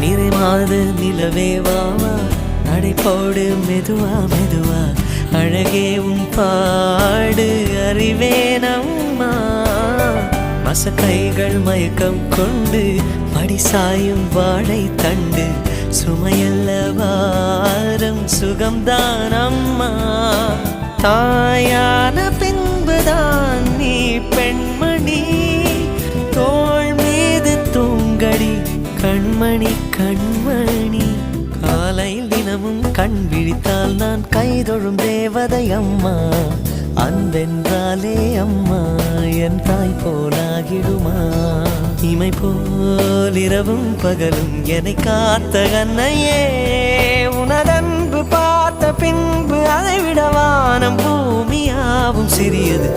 நிறை மாது நிலவே வாவா நடை போடு மெதுவா மெதுவா அழகே உன் பாடு அறிவேனம்மா மசக்கைகள் மயக்கம் கொண்டு மடி சாயும் வாழை தண்டு சுமையல்ல வாரம் சுகம்தான் அம்மா தாயான பின்புதான் நீ பெண்மணி தோள் மீது தூங்கடி கண்மணி கண்மணி காலையில் தினமும் கண் விழித்தால் நான் கைதொழும் தேவதை அம்மா அன்பென்றாலே அம்மா என் தாய் போலாகிடுமா இமை போல் இரவும் பகலும் என்னை காத்த கண்ணையே உனதன்பு பார்த்த பின்பு அதை விட வானம் பூமியாவும் சிறியது